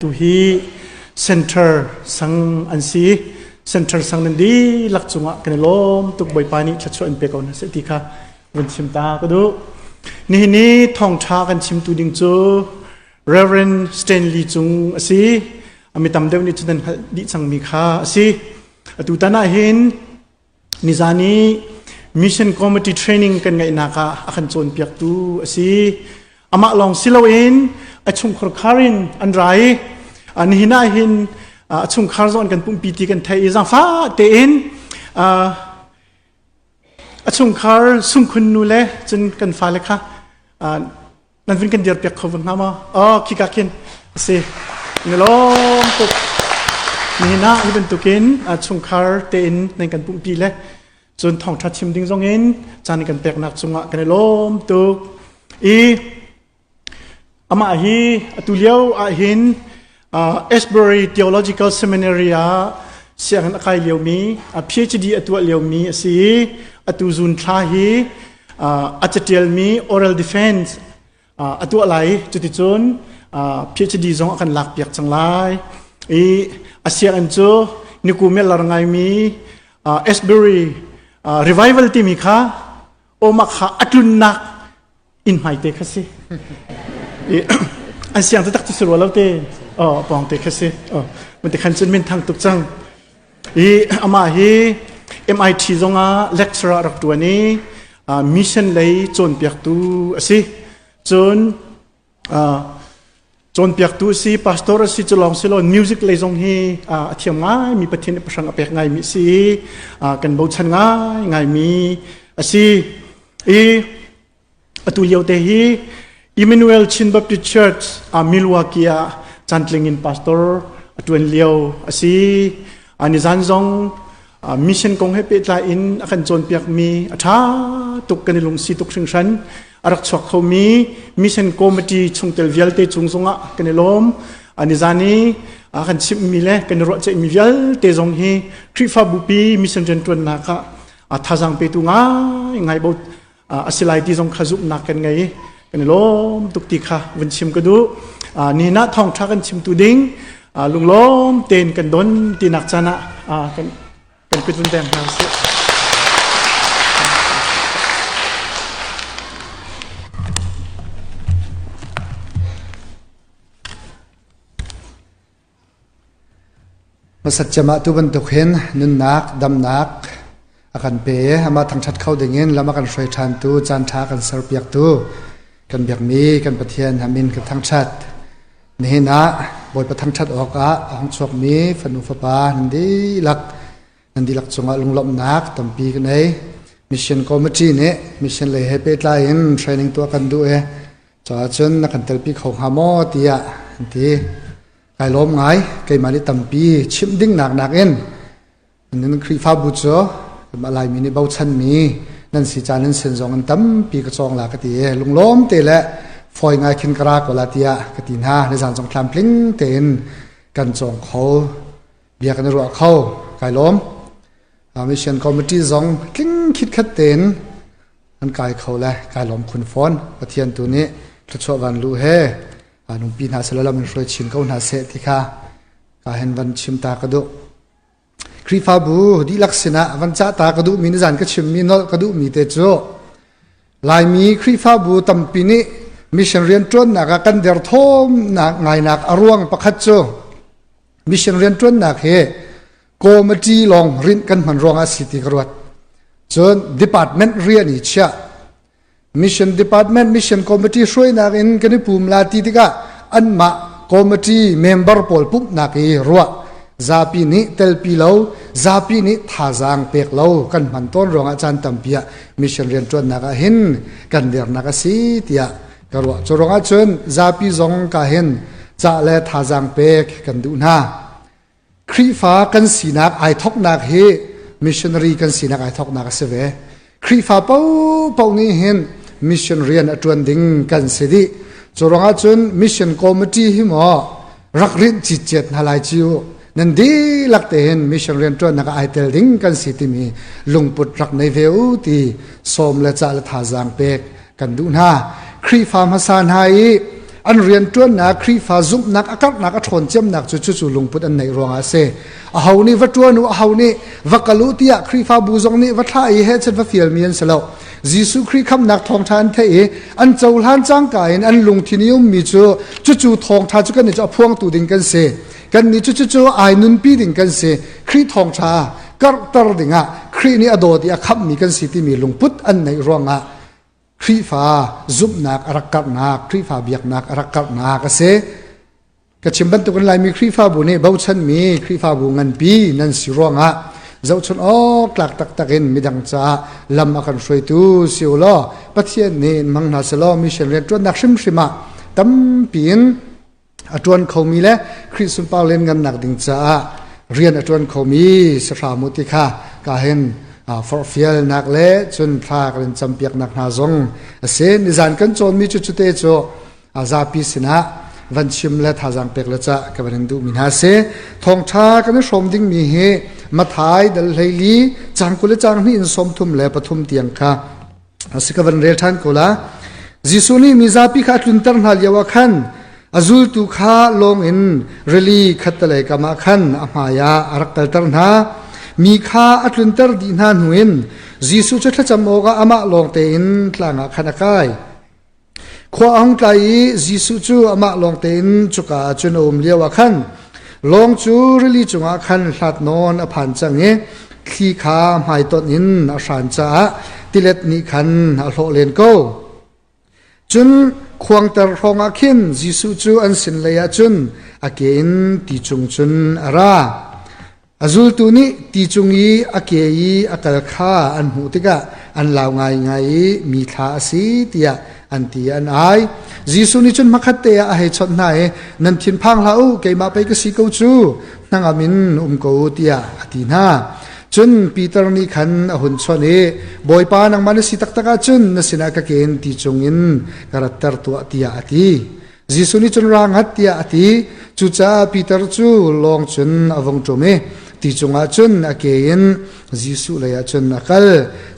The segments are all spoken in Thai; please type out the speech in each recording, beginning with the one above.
tu hi center sang an si center sang nan di lak chunga kan lom tuk boi pani thachho an pe ko na se ti kha wan chim ta ka du ni thong tha kan chim tu ding chu Reverend Stanley chung asi ami tam dew ni chudan di chang mi kha asi atu tana hin nizani mission committee training kan ngai na ka akhan chon piak tu asi ama long siloin achung khor kharin anrai an hina hin achung khar zon kan pum pt kan thai izang fa te in achung khar sum khun nu le chun kan fa le kha nan vin kan dir piak khowang ma khikakin se ngelom tuk hina ni ben tukin achung khar te in nan kan pum pi le chun thong tha chim ding zong in chan kan pek nak chunga kan lom tuk i ama hi atuliao a hin Asbury Theological Seminary siang akai liao mi PhD atua liao mi si atu zun thla hi achatial mi oral defense atua lai chuti chun PhD zong akan lak piak changlai i asia an chu nikumel larngai mi Asbury revival team kha omakha atlun nak in mai te khasi an siang ta tak tu sur wala te pong te khaseมันte khan chen min thang tuk chang i ama hi MIT zonga lecturer rak tu ani mission lei chon piak tu asi chon piak tu si pastor si cholong silon music lei zong hi athiam ngai mi pathin pasang apek ngai mi si kan bo chan ngai mi asi i atu yau te hi Emmanuel Chin Baptist Church Milwaukee Chantlingin pastor atuen liao asi ani zanzong mission kong hepe tla in akan chon piak mi atha tuk kanilung si tuk singsan arak chok khomi mission committee chungtel vialte chungzonga kanilom ani zani akan chim mi le kan ro che mi vial te zong hi krifa bupi mission jen tun na ka athajang pe tu ngai bo asilai ti zong khazuk na kan ngai kanilom tuk ti kha winchim ka du ni na thong tha kan chim tu ding lunglom ten kan don ti nak chana kan pitun tem ha se masat chama tu ban tu khen nun nak dam nak akan pe ama thang that khau dingin lama kan shroi than tu chan tha kan sar piak tu kan biak mi kan pathian hamin kan thang thatนี่นะบอยประทังชัดออกห้องสวกมีฝันุฟปานันดีหลักจงลุงลบนักตั้มปีกันไอ้มิชชั่นคอมมิชชั่นเนี่ยมิชชั่นเลยให้ไปไล่เห็นเทรนนิ่งตัวกันดูจ่อจนนักขันเตลปีเขาหาหม้อตีที่ไก่ล้มไงไก่มาดิตั้มปีชิมดิ้งหนักเอ็นนั่นครีฟ้าบุษมาลายมีในเบาชันมีนั่นสิจานั่นเส้นจงกันตั้มปีกระจองหลักตีลุงล้มเตะและฟอยง่ายขึ้นกระกว่าลาตีกตินหาในสารจงคลำพลิ้งเต็นกันจงเขาเบียกันรัวเขาไก่ล้มมิชชั่นคอมมิตี้จงคลิ้งคิดขัดเต็นอันไก่เขาและไก่ล้มคุณฟอนประเทียนตัวนี้กระชวันรู้เฮนุ่มปีนาสละมันช่วยชิมเขาหนาเสติค่ะกาเห็นวันชิมตากระดุครีฟาบูดีลักษณะวันจ้าตากระดุมีนิจานก็ชิมมีนกระดุมีเตโจลายมีครีฟาบูตั้มปีนี้มิชชันเรียนจนนักกันเดือดทมนักไงนักอารวงประคัตโจมิชชันเรียนจนนักเฮโกมจีลองรินกันมันรองอาศิติกรวดจนดีพาร์ตเมนต์เรียนอิจฉามิชชันดีพาร์ตเมนต์มิชชันคอมมิตี้ช่วยนักอินกันในภูมิลาติติกะอันมาคอมมิตี้เมมเบอร์พอลปุ๊บนักเอรัวซาปีนี้เตลปีเลาซาปีนี้ท่าจางเปกเลากันมันต้นรองอาจารย์ตัมปียมิชชันเรียนจนนักเห็นกันเดือดนักสิติยกรัวจรองอาจารย์ซาปีจงกาเห็นจะเล่ท่าจางเปกกันดูนะครีฟ้ากันสีนักไอทอกนักเฮมิชชันนารีกันสีนักไอทอกนักเสวครีฟ้าเป้านี้เห็นมิชชันเรียนอจวนดิ่งกันเสดีจรองอาจารย์มิชชันคอมมิตี้หิมอรักรินจิตเจตนาลายจิวนั่นดีลักเตนมิชชันเรียนจวนนักไอเตลดิ่งกันสิติมีลุงปุตรักในเวลตีสมและจะละท่าจางเปกกันดูนะครีฟ้ามาสานให้ อันเรียนจวนนักครีฟ้าซุบนักอากาศนักอทนเจียมนักจู่ๆลงพุทธอันในรวงอาเซเอานี่วัดจวนเอานี่วักลุติยะครีฟ้าบูซงนี่วัดท่าอีเฮชันวัดฟิลเมียนเสลายิสุครีคำนักทองทานเทออันเจ้าล้านจ้างกายอันลุงที่นิยมมีจู่ทองทานจุกันนี่จะพวงตูดิงกันเซกันนี่จู่ไอนุนปีดิงกันเซครีทองชากัรตรดิงะครีนี่อโดติอาคับมีกันสิที่มีลงพุทธอันในรวงอาครีฟ้าซุบนักรักกัดนักครีฟ้าเบียกนักรักกัดนักเสกชิมบันตุกันลายมีครีฟ้าบุเนี่ยบ่าวฉันมีครีฟ้าบุงันปีนั่นสิรวงอ่ะเจ้าชนกลักตักเห็นมีดังจ้าลำอาการช่วยตูสิวล้อปัจเจียนนี่มังนาสลอมีเชลเรียนจวนนักชิมะตั้มปีนจวนเขามีและคริสตุนเปาเล่นกันนักดิ่งจ้าเรียนจวนเขามีสถามุติค่ะกาเห็นฟอร์ฟิลนักเล่จนพากันจำเปียกนักนาจงเส้นนิจานกันจนมีจุดเตโจอาซาปิสนะวันชิมและทาจังเปียกละจ้ากับวันดูมินาเสทองชากันชมดิ้งมีเฮมาถ่ายดัลเฮลีจังกุลจังนี่อินสมทุมและปฐุมเตียงค่ะสิกับวันเรทันกุลาจิสุนีมิซาปิขัดลุนตันหัลยาวขันอาจุลตุขาลงอินเรลีขัดเลยกามาขันอามายาอารักตัลตันหามีข้าอัตลุนเตอร์ดีนานหุนยิสุจะจำโอกาอามาลงเตอินทลางขันกายขวาองไกยิสุจูอามาลงเตอินจุกาจุนอมเลียวขันลงจูริลิจุงอาขันหลัดนอนอภันจังเงขี้ขาหายต้นอินอาชันจ้าติเลตนิขันอโลเลนโกจุนควงตรองอาคินยิสุจูอันสินเลยจุนอาเกนติจุงจุนอาราอาจุลตุนีตีจุงยีอาเกยีอากัลข้าอันหูติกะอันลาวไงมีท่าสีเตียอันตีอันไอยิสุนีจนมักขัดเตะอาให้ชดไหนนันทินพังลาวเกยมาไปก็สิกูจูนังอามินกูเตียอตินาจนปีเตอร์นี่ขันหุ่นชนเอบอยปานังมันสิตักตะกจุนนสินักเกนตีจุงอินกระตัร์ตัวเตียอติยิสุนีจนรางหัดเตียอติจูจ้าปีเตอร์จูลองจนอวงโจเมตีจงอาจุนอาเกยนยิสุเลยอาจุนนักล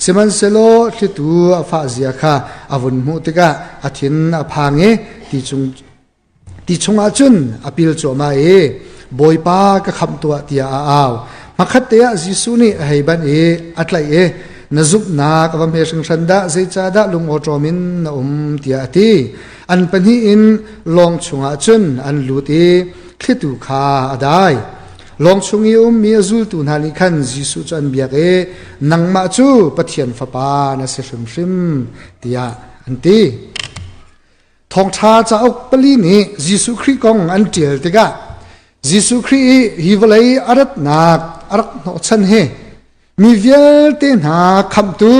เซมันเซโลทิตูอาฟาเซียค่ะอาวุนมุติกะอาทินอาพังเอตีจงอาจุนอาปิลโจมาเอบอยปากะคำตัวเตียอามาขัดเตียยิสุนี่ให้บันอัตไลนซุบนักวันเพ็งชันดาเซจาดาลุงโอโจมินเตียตีอันเป็นหินลองชงอาจุนอันลุตีทิตูขาได้ลองชงยิมีอจุลตุนาลิขันยิสุจันเบียกนังมาจูปะเทียนฟ้าปานาเสชิมเตียอันตีทองชาจะออกปลีนี้ยิสุคริกองอันเจียลติกะยิสุคริฮิวเลยอารัตนักอารักโนชันเฮมีเวลเตนาคำตู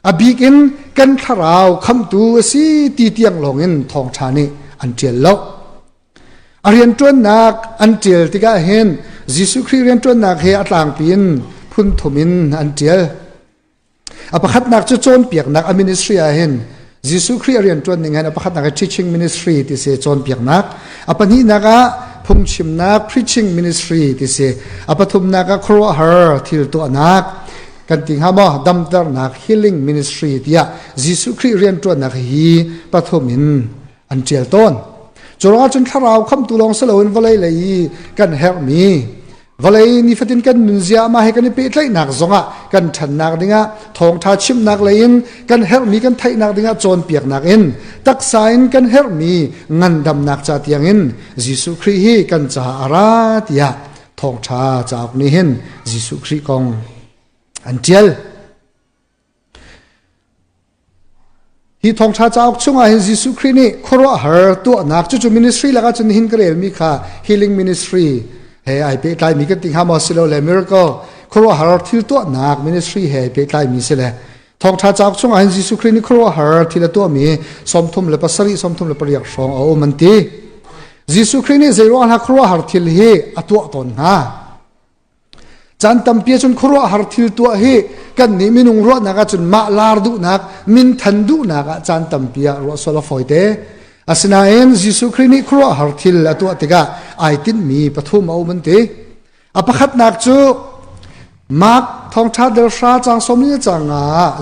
อบิกินกันทาราวคำตูสีตีเตียงลงอินทองชานี่อันเจียลแล้วเรียนจวนนักอันเจียลติกะเห็นยิสุคริเรียนจวนนักเฮอัตลางปีนพุนทมินอันเจียลอปขัดนักจะโจนเปียกนักมินิสทรีเห็นยิสุคริเรียนจวนหนึ่งเห็นอปขัดนัก teaching ministry ที่เสโจนเปียกนักอปนี้นักพุงชิมนัก preaching ministry ที่เสอปทุมนักครัวฮาร์ทิลตัวนักกันติงฮามอดัมตร์นัก healing ministry ที่ยิสุคริเรียนจวนนักฮีปทุมินอันเจียลต้นจรจนข้าเราคำตุลองสลวนวลัยเลยกันเฮร์มีวลัยนี่ฟัดินกันนุนเซียมาให้กันเป็นไรนักจงอ่ะกันฉันนักดิ่งอ่ะทองทาชิมนักเลยกันเฮร์มีกันไทยนักดิ่งอ่ะโจนเปียกนักอินตักสายกันเฮร์มีงันดำนักจัดยังอินยิสุคริสกันจ่าอาราติยะทองชาจากนี้เห็นยิสุคริสกองอันเจลฮีทองชาจากช่วงอาเห็นยิสุคริสนี่ครัวหาตัวนักจู่ๆมินิสทรีแล้วก็จนหินกระเรลมีค่ะ healing ministry เฮ้ยไอเปิดไลมีกันติงฮามอสิโลเลมิราเคิลครัวหาที่ตัวนัก ministry เฮ้ยเปิดไลมีสิเลทองชาจากช่วงอาเห็นยิสุคริสนี่ครัวหาที่ละตัวมีสมทุมเลปัสรีสมทุมเลปริยักษ์สองเอามันตียิสุคริสนี่เจรวันฮักครัวหาที่ละเฮอตัวตนฮะจันตัมเปียจนครัวหาทิลตัวเฮกันนี่มินุงรัวนักจนมาลาร์ดูนักมินทันดูนักจันตัมเปียรัวสลฟอยเตอาสนาเอ็นยิสุคริสนี่ครัวหาทิลตัวติกาไอตินมีปฐุมเอามันเตอปขัดนักจู มักทองชาเดลชาจางสมนี้จาง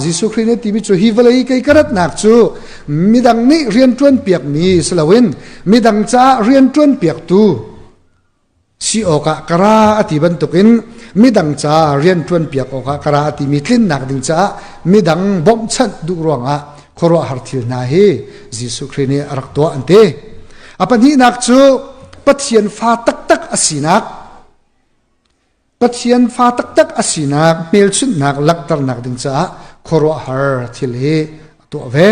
ยิสุครินตีมิจูฮิวเลยไกกระดนักจูมีดังนี้เรียนจวนเปียกมีสลาวินมีดังจ้าเรียนจวนเปียกตูsi oka kara ati bantukin midang cha rian tuan piak oka kara ati mitlin nak ding cha midang bom chat du ronga khoro harthil na hi jisu khrine arak to ante apan hi nak chu pathian fa tak tak asinak pathian fa tak tak asinak mel chun nak laktar nak ding cha khoro har thil hi to ve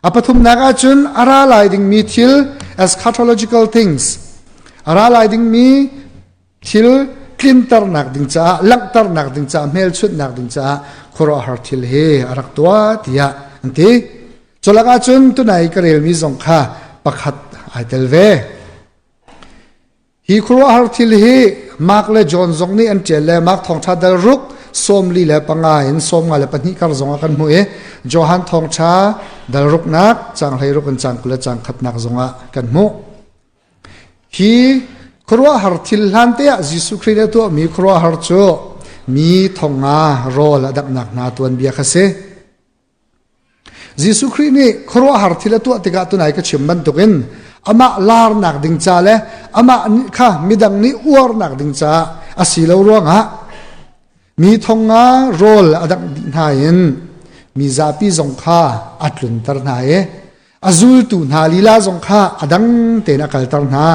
apathum naga chun ara lai ding mi thil eschatological things ara lai ding mi thil klintar nak ding cha laktar nak ding cha mel chut nak ding cha khoro har thil he arak tua tia anti cholaga chun tunai karel mi zong kha pakhat aitel ve hi khoro har thil he mak le jon zong ni an chele mak thong tha dal ruk som li le panga in som nga le pani kar zonga kan mu e johan thong cha dal ruk nak chang hlei ruk an chang kula chang khat nak zonga kan mu hi khurwa har thil han te jisu khrine to mi khurwa har cho mi thonga rol adak nak na tuan bia khase jisu khrine khurwa har thil to tika tu nai ka chimban tukin ama lar nak ding cha le ama kha midang ni uar nak ding cha asilo ruanga mi thonga rol adak na in mi zapi zong kha atlun tar na e azul tu na lila zong kha adang te na kal tar na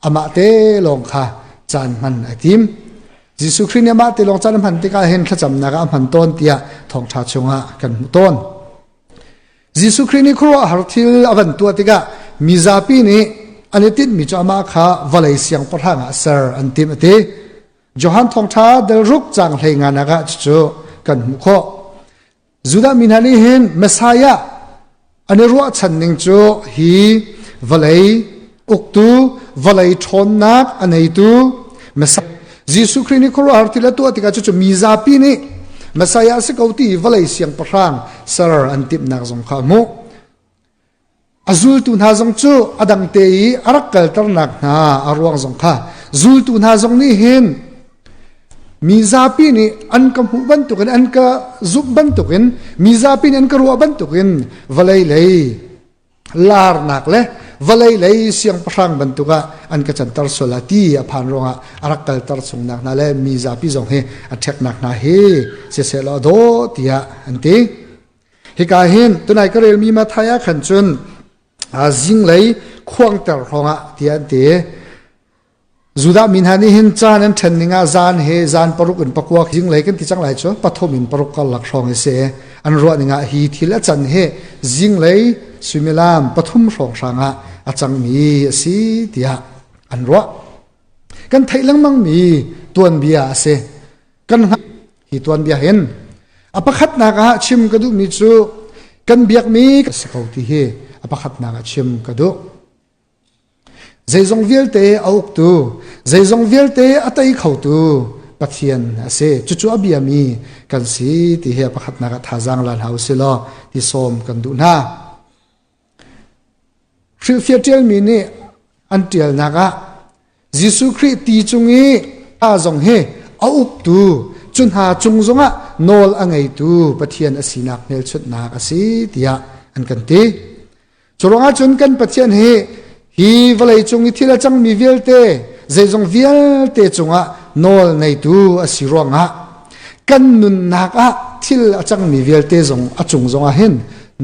ama te long kha chan man atim jisu khrine ma te long chan man te ka hen kha cham na ga man ton tia thong tha chunga kan ton jisu khrine khro har thil avan tu te ga mi zapi ni anitin mi chama kha valai siang pathanga sir antim ate johan thong tha del ruk chang hlenga na ga chu kan mu kho juda minhani hen messiah ane ruwa channing chu hi valai uktu valai thon nak anei tu messiah jisu khrine khoro artila tu atika chu mizapi ni messiah se kauti valai siang parang sar antip nak jong kha mu azul tu na jong chu adang te arakal tar nak na arwang jong kha zul tu na jong ni hen mizapi ni an ka hu ban tukin an ka zub ban tukin mizapi ni an ka ruwa ban tukin valai lei lar nak le valai lei siang prang ban tuka an ka chantar solati aphan ronga arakal tar chung nak na le mizapi jong he athek nak na he se se lo do tia anti he ka hin tunai ka rel mi ma thaya khan chun a jing lei khuang tar ronga tia te juda minhani hin chan an thanninga zan he zan paruk in pakwa jing lei kan ti chang lai cho pathom in paruk kal lak rong se an ro ninga hi thila chan he jing lei sumilam pathum rong sanga achang mi si tia an ro kan thailang mang mi tuan bia se kan hi tuan bia hen apakhat na ka chim ka du mi chu kan biak mi ka ti he apakhat na ka chim ka du zaizong vialte auk tu zaizong vialte atai khau tu pathian ase chuchu abiami kan si ti he pakhat na ka thajang lan hausilo ti som kan du na thil fiatel mi ni antial naga jisu christ ti chungi a jong he auk tu chun ha chung zonga nol angai tu pathian asinak mel chut nak asi tia an kan ti choronga chun kan pathian he hi valai chungi thila chang mi velte zaizong velte chunga nol nei tu asironga kan nun naka thil achang mi velte zong achung zonga hen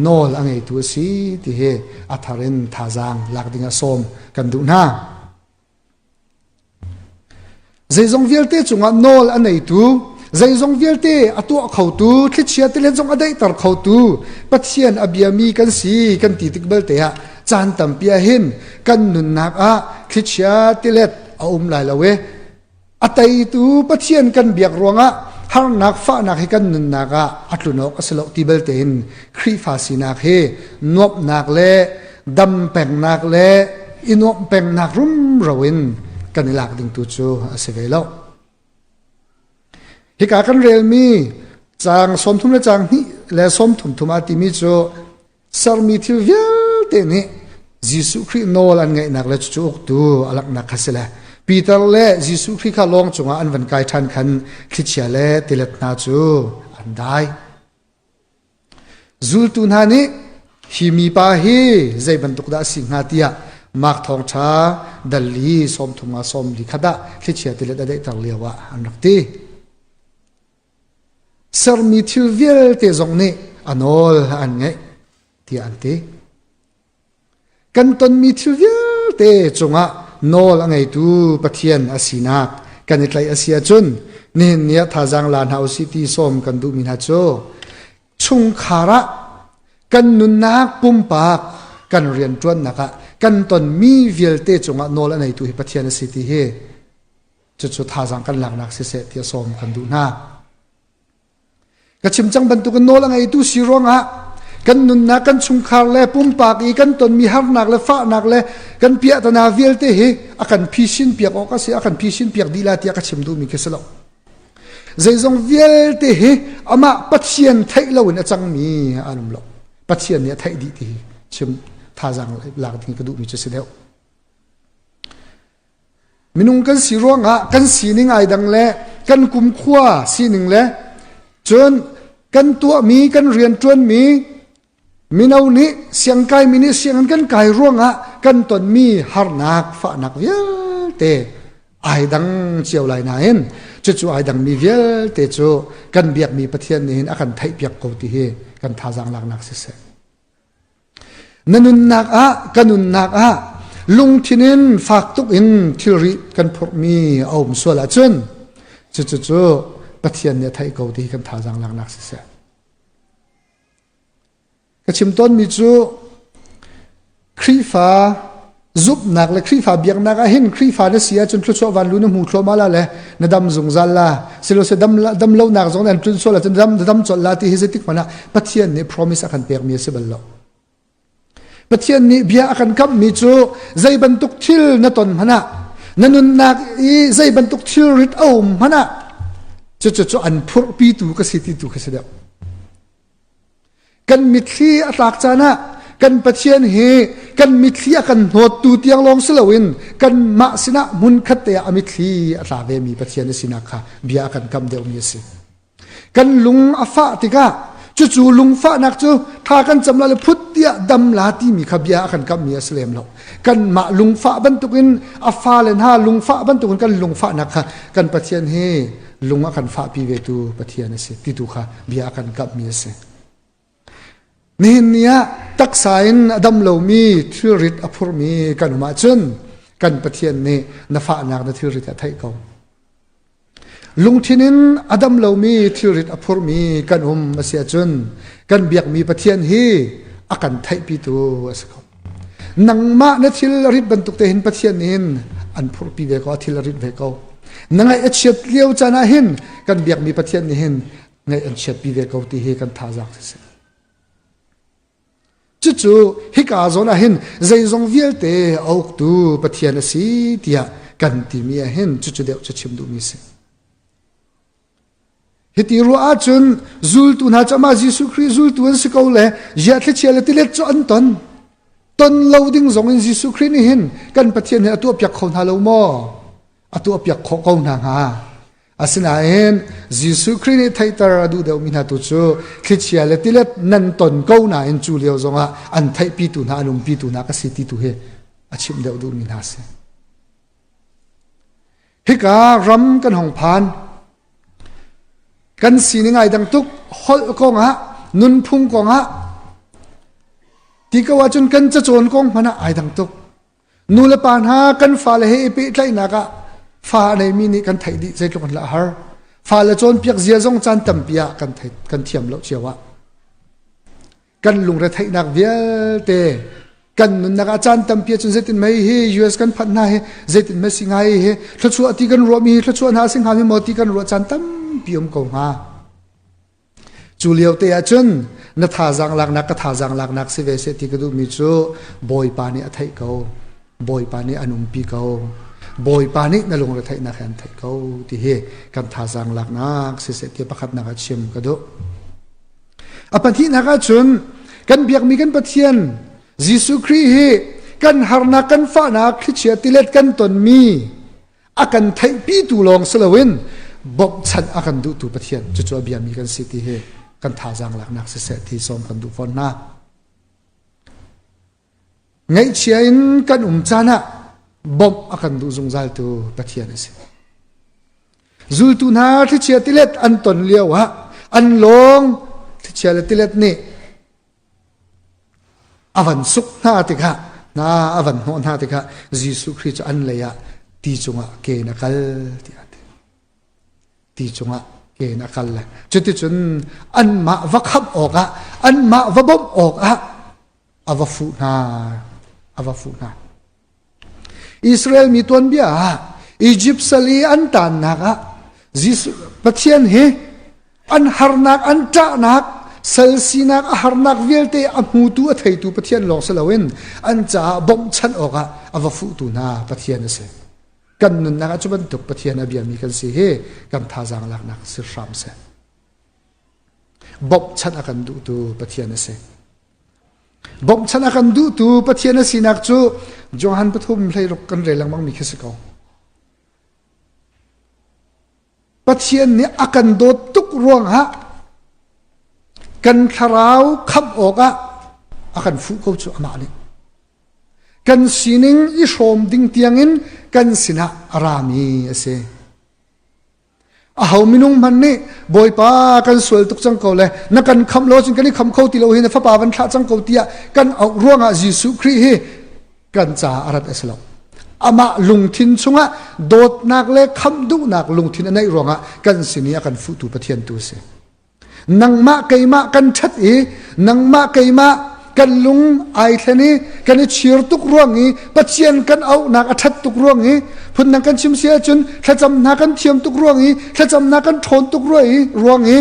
nol angai tu si ti he atharin thajang lakdinga som kan du na zaizong velte chunga nol anei tu zaizong velte atu khau tu thlichia telen jong adai tar khau tu pathian abiami kan si kan ti tikbel te ha chan tampia hin kan nun nak a khlichia tilet a lai lawe atai tu pathian kan biak ronga har nak fa nak he kan nun naka atlunok aslo tibel te in khri fa sinak he nop nak le dam peng nak le inop peng nak rum rawin kan ilak ding tu chu asevelo hi ka kan rel mi chang som thum le chang hi le som thum thum ati mi chu sarmi thil vial te ni jisu christ nol an ngai nak le chu tu alak nak khasela ปีเตอร์เล่ยิสุคริข้าลงจงอันวันกายทันขันคริสเตียนเล่ติเลตนาจูอันได้จูลตุนฮานิฮิมีปาฮีใจบรรทุกดาสิงหาติยามักทองชาดัลลีสมทุมาสมลิขดาคริสเตียนติเลตได้ตังเลียวะอันรักตีสรมีทิลเวลเตจงนี้อันอลอันไงที่อันตีกันตนมีทิลเวลเตจงะโนลไงตูปะเทียนอาศินักกันในใจอาเซียจุนนี่เนี่ยท่าจังลานเฮาซิตี้สมกันดูมินาโจชุงขาระกันนุนนักปุ่มปากกันเรียนจวนนักกันตนมีเวลเตจงะโนลไงตูปะเทียนซิตี้เฮจุดท่าจังกันหลังนักเสียที่สมกันดูนักกระชิมจังบรรทุกันโนลไงตูสิร้องกันนุนนักกันชุงขาเล่ปุ่มปากอีกันตนมีหักนักเล่ฟ้านักเล่กันเปียตนาเวลเตเฮอากันพิชินเปียกออกเสียอากันพิชินเปียกดีลาที่กระชิมดูมีแค่สลบใจจงเวลเตเฮอามาปัจเจียนไทยเราเนี่ยจังมีอันนั้นหรอกปัจเจียนเนี่ยไทยดีที่ชิมท่าจังหลักที่กระดูมีจะเสียแล้วมินุงกันสีร้องกันสีนิ่งไอดังเล่กันกุมขว้าสีหนึ่งเล่จนกันตัวมีกันเรียนจนมีมินเอานี้เสียงไก่มินิเสียงกันไก่ร่วงกันตนมีฮาร์นักฝานักเวลเตไอดังเจียวไหลนายนจู่ๆไอดังมีเวลเตจู่กันเบียกมีประเทศนี้อากันไทยเบียกกูตีเฮกันท่าจังหลักนักเสียนันุนนักกันนุนนักลุงทินินฝากตุกอินทิริกันพกมีเอามส่วนละจนจู่ๆประเทศนี้ไทยกูตีกันท่าจังหลักนักเสียกชิมต้นมิจูครีฟ้าจุบนักและครีฟ้าเบียงนักเห็นครีฟ้าเนี่ยเสียจนทุกชวันลุ้นหูโคลมาละเลยนดำจงจัลละสิโลเสดำเล่านักจงนั้นจนโซละจนดำจดละที่ฮิสติกมันนะปัจเจียนนี่ promise อาการเปียกมีเสบลล์ปัจเจียนนี่เบียอาการกับมิจูใจบรรทุกทิลนตนมันนะนันนุนนักอีใจบรรทุกทิลริดเอามันนะจู่อันพูดปีตูก็สิติตูก็เสียกันมิตรีอัตลักษณ์นะกันปัจเจียนเฮกันมิตรีกันโหดตูเตียงลองสลาวินกันมาสินะมุนขัดเตะมิตรีอัตลาเวมีปัจเจียนสินะค่ะเบียกันกำเดียวมีสิกันลุงอาฟ้าติกาจู่ลุงฟ้านักจู่ถ้ากันจำละพุทธิดำลาที่มีขบเบียกันกำมีสเลมเรากันมาลุงฟ้าบรรทุกินอาฟ้าเลนฮาลุงฟ้าบรรทุกินกันลุงฟ้านักค่ะกันปัจเจียนเฮลุงอากันฟ้าปีเวตูปัจเจียนสิติตุค่ะเบียกันกำมีสินี่เนี่ยตักสายนดำเหลามีทิริตอภุรมีกันมาจนกันปะเทียนนี่นฟ้านักนทิริตไทยเขาลุงทินินอดัมเหลามีทิริตอภุรมีกันมาเสียจนกันเบียกมีปะเทียนฮีอากันไทยปีตัวสกนังมานทิริตบรรทุกเตหินปะเทียนนินอันพุรปีเวก็ทิริตเวก็นังไอเฉียดเลี้ยวจานาหินกันเบียกมีปะเทียนนิหินไงอันเฉียดปีเวก็ที่เฮกันท่าจักเสียจู่ๆฮิกาโซนาหินใจจงเวียลเตออกตูปะเทียนสีเตียกันตีมีเห็นจู่ๆเดียวจะชิมดูมีสิฮิติรัวอาจุนจูลตุนหาจามาจิสุคริจูลตุนสิกเอาเลยยาที่เชียร์ติเลจอันตนเลาดิ้งจงอินจิสุครินี่เห็นกันปะเทียนเนี่ยตัวเปียกคนฮาโลโมตัวเปียกคนนางฮาอาศัยเห็นยิสุคริสต์ไทยตราดูเดียวมินาตุจูคริสเตียนที่เล็ดนันตนก้าวหน้าอินจูเลียวจงอ่ะอันไทยปีตุนาลุมปีตุนาก็สิติตุเฮอาชิมเดียวดูมินาเสฮิการัมกันหงพานกันสีนิงไงดังตุกฮอลกงอ่ะนุนพุ่งกงอ่ะที่ก็ว่าจนกันจะโจรกงมันอ่ะไอดังตุกนูเลปานฮากันฟาเลเฮปีไทยนักอ่ะฟ้าในมินิกันไทยดีใจตรงกันละฮะฟ้าละจนเปียกเสียจงจันตั้มเปียกันไทยกันเทียมแล้วเชียวว่ากันลุงระไทยนักเวียเตกันนุนนักอาจารย์ตั้มเปียจนเจตินไม่เฮยูเอสกันพันนาเฮเจตินไม่สิงไงเฮทัชชัวที่กันรัวมีทัชชัวหาสิงหามีหมดที่กันรัวจันตั้มเปียมกงฮาจูเลียวเตะจนนัทธาจังหลักนักกท่าจังหลักนักสิเวเสติกดูมิจูบอยปานีอัทไทยเขาบอยปานีอนุมปีเขาบอยปานินลงระไทยนักแข่งไทยเขาที่เฮกันท่าจังหลักนักเสียที่ประคับนักชิมก็ดูอปันที่นักชนกันเบียกมีกันปะเทียนยิสุครีเฮกันฮาร์นักกันฟ้านักคริสเตียติเลตกันตนมี akan thai pi tu long selawin bob chan akan du tu pathian chu chu bia mi kan city he kan tha jang lak nak se thi som kan du fon na ngai chiain kan chana bob akan du zungzal tu pathian ase zul tu na thi chia tilet an ton liawa an long thi chia tilet ni avan suk na tikha na avan ho na tikha jisu christ an leya ti chunga ke na kal ti ate ti chunga ke na kal la chuti chun an ma va khap oka an ma va bom oka avafu na Israel mi ton bia Egypt sali an tan naka jisu pathian he an harnak an ta nak salsinak harnak velte amu tu athai tu pathian long salawin an cha bom chan oka avafu tu na pathian ase kan nun naka chuban tuk pathian abia mi kan si he kan tha jang lak nak sir ram se bom chan akan du tu pathian ase bom chan akan du tu pathian asinak chu johan pathum hlei rok kan relang mang mi khesiko pathian ni akan do tuk ruang ha kan tharau khap oka akan fu ko chu ama ni kan sining i som ding tiangin kan sina arami ase a hau minung man ni boy pa kan sual tuk chang ko le na kan kham lo chin kan ni kham kho ti lo hin fa pa van tha chang ko tia kan au ruanga jisu khri hi kan cha arat aslo ama lungthin chunga dot nak le kham du nak lungthin anai ronga kan sinia kan fu tu pathian tu se nangma keima kan that e nangma keima kan lung ai thani kan chir tuk ruangi pachian kan au nak athat tuk ruangi phun nang kan chim sia chun thacham na kan thiam tuk ruangi thacham na kan thon tuk ruangi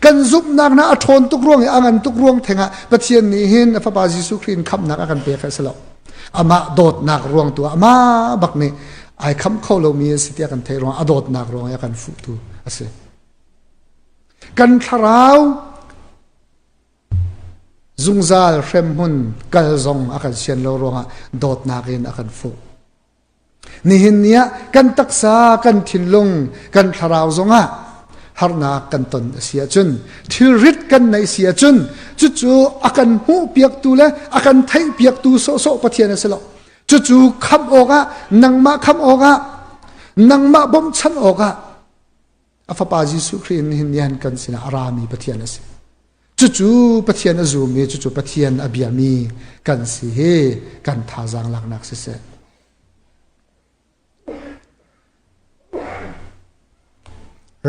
kan zup nak na athon tuk ruangi angan tuk ruang thenga pachian ni hin fa pa jisu khin kham nak kan pe khasalo ama dot nak ruang tu ama bakni ai kham kholo mi sitia kan thei ruang adot nak ruang ya kan fu tu ase kan tharau zungzal hrem hun kalzong akan sian lo ronga dot nakin akan fu nihin niya kan taksa kan thinlung kan tharau zonga harna kan ton sia chun thilrit kan nai sia chun chu akan hu piak tu le akan thai piak tu so pathian aselo chu kham oga nangma kham oga nangma bom chan oga afapa jisu khin hin yan kan sina arami pathian ase chu pathian azumi chu pathian abiami kan si he kan tha jang lak nak se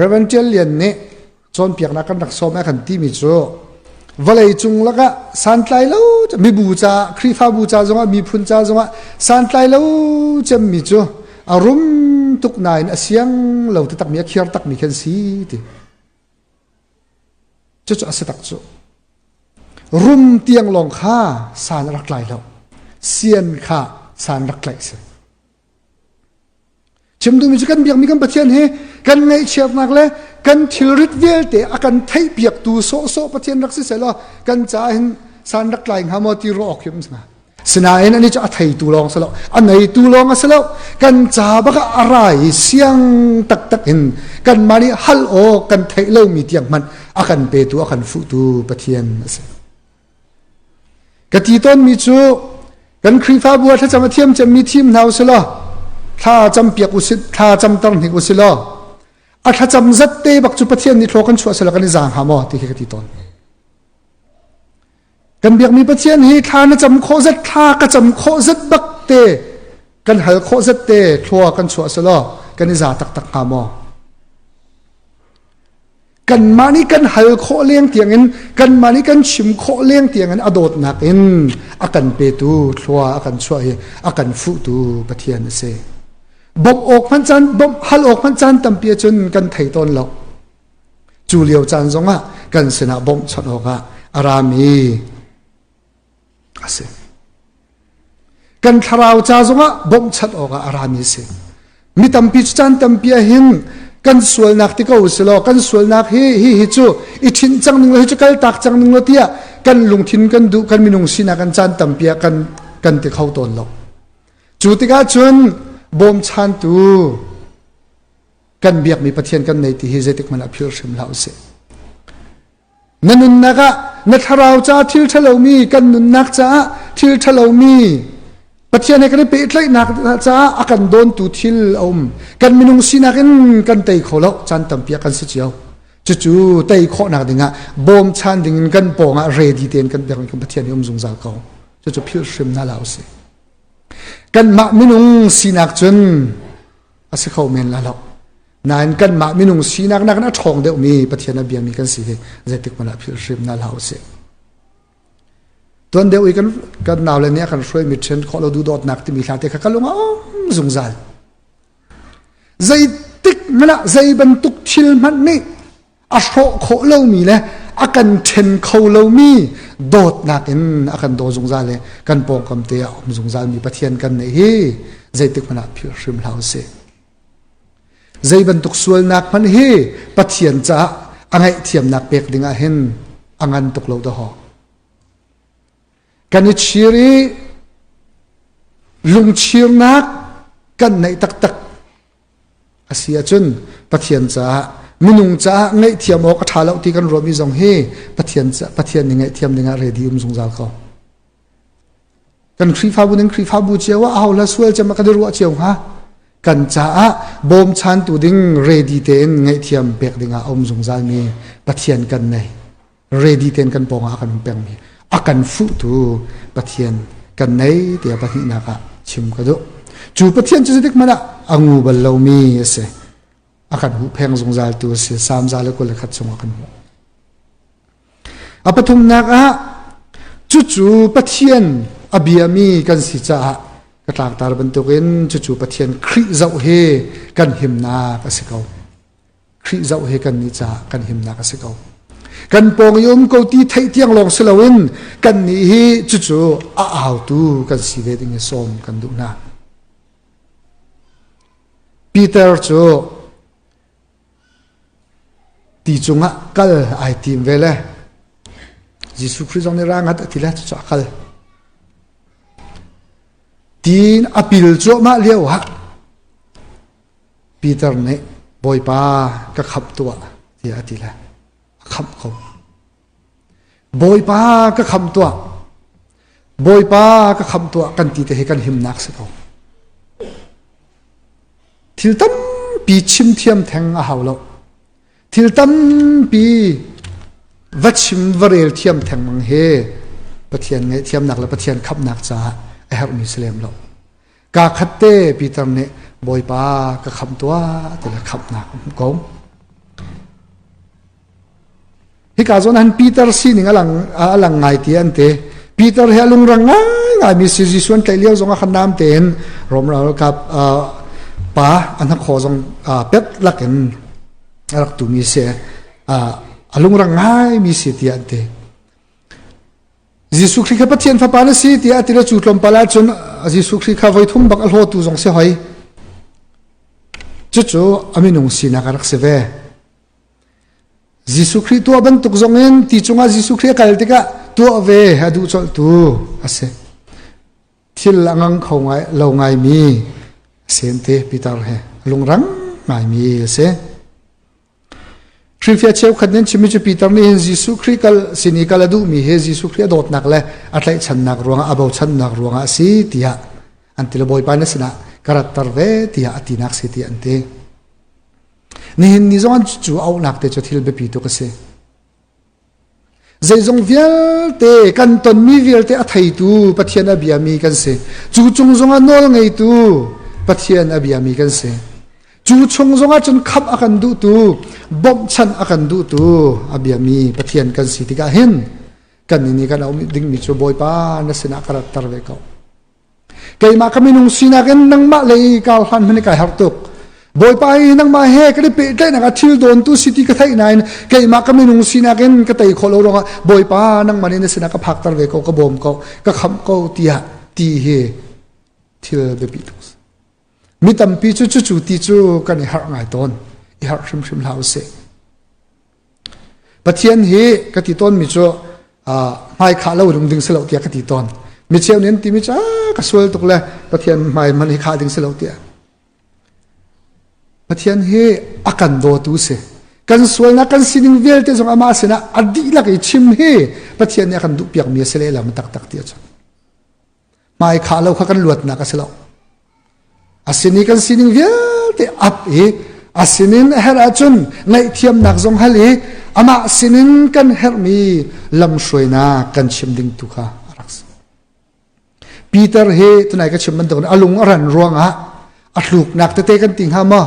Reventel yan ne chon piak na kan rak som kan ti mi chu valai chung laka san tlai lo mi bu cha khri fa bu cha zonga mi phun cha zonga san tlai lo chem mi chu arum tuk nain asyang lo ta tak mi khiar tak mi khan si ti chu asatak chu rum tiang long kha san rak lai lo sian kha san rak lai se chimdu mi kan biak mi kan pathian he kan ngai chiap nak le kan thilrit velte akan thai piak tu so pathian rak si selo kan cha hin san rak lai ha mo ti ro khim sna sina en ani cha thai tu long selo anai tu long aselo kan cha ba ka arai siang tak in kan mani hal o kan thai lo mi tiang man akan pe tu akan fu tu pathian ase kati ton mi chu kan khrifa bua tha chama thiam cham mi thim nau selo tha cham piak usit tha cham tar ni usilo a tha cham zat te bak chu pathian ni thlokan chu asela kan jang ha mo ti kati ton kan biak mi pathian hi tha na cham kho zat tha ka cham kho zat bak te kan hal kho zat te thwa kan chu aselo kan za tak ha mo kan mani kan hal kho leng tiangin kan mani kan chim kho leng tiangin adot nak in akan pe tu thwa akan chwa hi akan fu tu pathian se bom ok man chan bom hal ok man chan tampia chun kan thei ton lo chu liao chan zonga kan sena bom chan oka arami ase kan tharau cha zonga bom chan oka arami se mi tampi chan tampia hin kan sual nak ti ko uslo kan sual nak hi chu I thin chang ning lo hi chu kal tak chang ning lo tia kan lungthin kan du kan minung sina kan chan tampia kan ti khau ton lo chu ti ga chun bom chan tu กันเบียกมีประเทศกันในที่เจติกมันอภิรชิมลาวเสนั่นนุนนักะนัทราวจ้าทิลทะเลมีกันนุนนักจ้าทิลทะเลมีประเทศในกันไปอีกเลยนักจ้าอากันโดนตุทิลอมกันมินุงสีนักันกันเตยขอแล้วจันตัมเปียกันสิเจียวจู่ๆเตยขอนักดิ่งะบอมชันดิ่งกันปองะเรดีเตนกันเบียกันประเทศนี้อมสงสารเขาจู่ๆพิลชิมน่าลาวเสกันมะมินุงสีนักจนอาศัยเขาเมนละแล้วนายกันมะมินุงสีนักนักน่าทองเดียวมีประเทศนั้นเบียมีกันสิเจติกมันอภิรชิมน่าลาวเสตัวเดียวอีกกันนาวเลยเนี่ยกันช่วยมิเชนขอเราดูดอดนักที่มีหลายแต่กันลงสงสารใจติกมันละใจบรรทุกทิลมันนี่อาโศกขอเรามีเลยอากันเชนเขาเรามีโดดนักอินอากันโดสงสารเลยกันปองคำเตียสงสารมีประเทศกันในใจติกมันละพิริมลาวเสใจบรรทุกส่วนนักมันประเทศจะอังไงเทียมนักเปกดิ่งเห็นอังันตกเราดอกกันชีรีลุงชีรนักกันในตักอาเซียจนประเทศจ้ามินุงจ้าไงเทียมออกท้าเราที่กันรวมมีสองประเทศจ้าประเทศยังไงเทียมยังไงเรดีสงสารเขากันครีฟ้าบุญครีฟ้าบุญเจ้าว่าเอาละสวยจะมากันรัวเจ้าฮะกันจ้าบอมชันตูดิ้งเรดีเตนไงเทียมเปกดิ้งสงสารมีประเทศกันในเรดีเตนกันปองอากันเปงมีอากันฟุตูประเทศกันในเดียประเทศนักชิมกันดูจูประเทศจะเด็กมันละอังูบัลลามีเสอากันหูแพงสงสารตัวเสียสามซาแล้วก็เลยขัดสงอากันหูอาปทุมนักจูประเทศอเบียมีกันสิจ้ากระตากตาบรรทุกินจูประเทศคริเจ้าเฮกันหิมนากัสิเกาคริเจ้าเฮกันนิจากันหิมนากัสิเกากันปองยมกูตีไทยเตียงลองสลาวินกันนี้จู่ๆอ้าวตูกันสิเวดิงสมกันดูนะปีเตอร์จู่ตีจงะกัลไอทีมเวลยิสุคริสต์ในร่างหัดทีละจู่กัลทีนอภิลจู่มาเลี้ยวฮะปีเตอร์เนี่ยบอยป้าก็ขับตัวทีละทีละคำเขาบอยป้าก็คำตัวบอยป้าก็คำตัวกันตีแต่ให้กันหิมนักสักเขาทิลตัมปีชิมเทียมแทงอาหาวเราทิลตัมปีวัดชิมวเรลเทียมแทงมังเฮประเทียนไงเทียมหนักแล้วประเทียนขับหนักจ้าไอฮารุมิสเลมเรากาคัตเต้ปีตัมเนี่ยบอยป้าก็คำตัวแต่ละขับหนักกงฮิกาโซนันปีเตอร์ซีนิงอลังไงเตียนเตปีเตอร์เฮลุงรังไงมีสิจิส่วนไกเลี้ยวจงขันน้ำเต็นรวมเรากับป้าอันนั้นขอจงเป็ดลักเห็นลักตุมีเสียลุงรังไงมีสิเตียนเตยิสุคริขปะเทียนฟ้าปานสิเตียติระจุดลมปลาจนยิสุคริขไว้ทุ่มบักอลโหตุจงเสียหอยจู่ๆอามินุงสีนักรักเสวยิสุคริตัวบรรทุกจงเงินที่จงอายิสุคริกัลติกะตัวเวหดูจอลตัวอาเซทิลงังเขาไงเราไงมีเซนเตปิตาร์เฮลงรังไงมีเซทริฟิอาเชลขัดเน้นชิมิจูปิตาร์นี่ยิสุคริกัลสินิกัลดูมีเฮยิสุคริโดดนักเลยอัตไลชันนักรวงอาบ่าวชันนักรวงอาสิติยาอันติลบอยปานัสนะกระตัร์เวติยาอตินักสิติอันเตนี่เห็นนิจงจู่เอาหนักแต่จะทิลเบปีตัวก็เสใจจงเวลเตกันตอนมีเวลเตอไทยตูปัทยานาบียมีกันเสจู่จงจงอันโน้ไงตูปัทยานาบียมีกันเสจู่จงจงอันจนขับอากันดูตูบอมชันอากันดูตูอาบียมีปัทยานกันสิติกาเห็นกันนี่กันเอาดิ่งมิจูบอยป้านัสนักระตัร์เวกเอาไก่มาขมินุงสีนักนังมาเลยกาลฮันมันไก่ฮาร์ตุกบอยไปนังมาเฮก็ได้เปิดได้นักทิลโดนตู้สิติก็ไทยนายแกมาก็ไม่นุ่งสินักเองก็ไต่ขอเราลงอ่ะบอยป้านังมาเนี่ยสินักก็พักตะเวกก็บ่มก็คำก็ตีเฮทิลเบบิตุสมีตั้มปีจู่ตีจู่กันหาง่ายต้นหาชิมลาวเสปะเทียนเฮก็ตีต้นมีจู่ไม่ขาเราดึงสลาวเตียก็ตีต้นมีเชี่ยวเน้นตีมีจ้าก็สวยตกเลยปะเทียนไม่มันขาดึงสลาวเตียป pathian he akan do tu se kan sual na kan sining vel te jong ama sena adi la ke chim he pathian ne kan du piak mi se le lam tak tak ti cha mai kha lo kha kan luat na ka se lo asini kan sining vel te up e asinin hera chun ngai thiam nak jong hali ama sinin kan hermi lam shroina kan chim ding tu kha araks Peter he tunai ka chim man don alung aran ruanga atluk nak te kan ting ha ma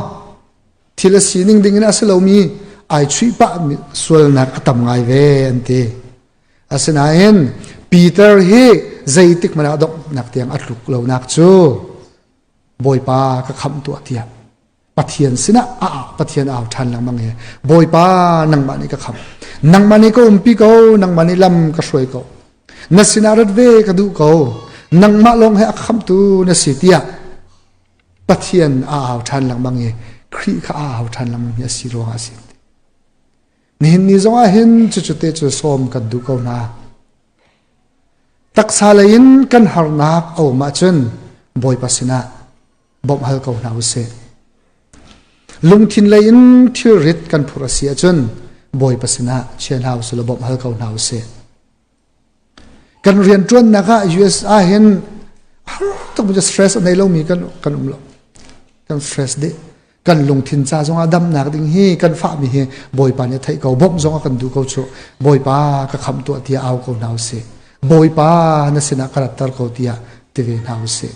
thila sining ding na asalomi ai chui pa sual nak atam ngai ve ante asina hen Peter he zaitik mana dok nak tiang atluk lo nak chu boy pa ka kham tu atia pathian sina pathian aw than lang mang he boy pa nang mani ka kham nang mani ko umpi ko nang mani lam ka shroi ko na sinarat ve ka du ko nang ma long he akham tu na sitia pathian aw than lang mang he khri kha aw than lang ya siro ha si nin ni zonga hin chu chu te chu som ka du ko na taksalain kan harnak aw ma chun boy pasina bom hal ko na use lungthin lain thir rit kan phurasia chun boy pasina chen house lo bom hal ko na use kan rian tuan naka us a hen to bu stress nei lo mi kan lo kan stress de kan lungthin cha zonga dam nak ding hi kan fa mi he boy pa ne thai ko bom zonga kan du ko chu boy pa ka kham tu atia aw ko na use boy pa na sina karatar ko tia teve na use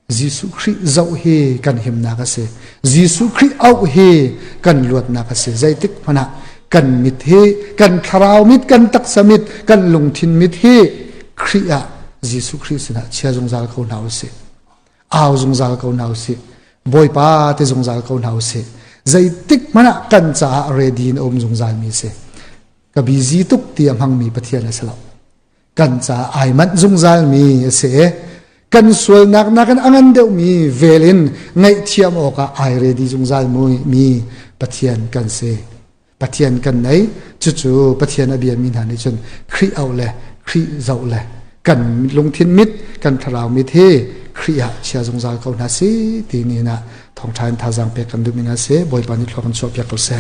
Jesus Christ zau he kan him na ka se Jesus Christ au he kan luat na ka se zaitik phana kan mit he kan tharau mit kan tak samit kan lungthin mit he khria Jesus Christ na chia jong zal ko na se aw jong zal ko na se boy pa te jong zal ko na se zaitik mana kan cha ready in om jong zal mi se ka busy tuk ti amhang mi pathian la sala kan cha ai man jong zal mi se kan sual nak kan angan deuh mi velin ngai thiam oka ai ready jung zal mi pathian kan se pathian kan nei chu chu pathian abia min han chun khri au le khri zau le kan lungthin mit kan tharau mit he khria chia jung zal ko na se ti ni na thong than tha jang pe kan du mi na se boy pani thlokan chop ya ko se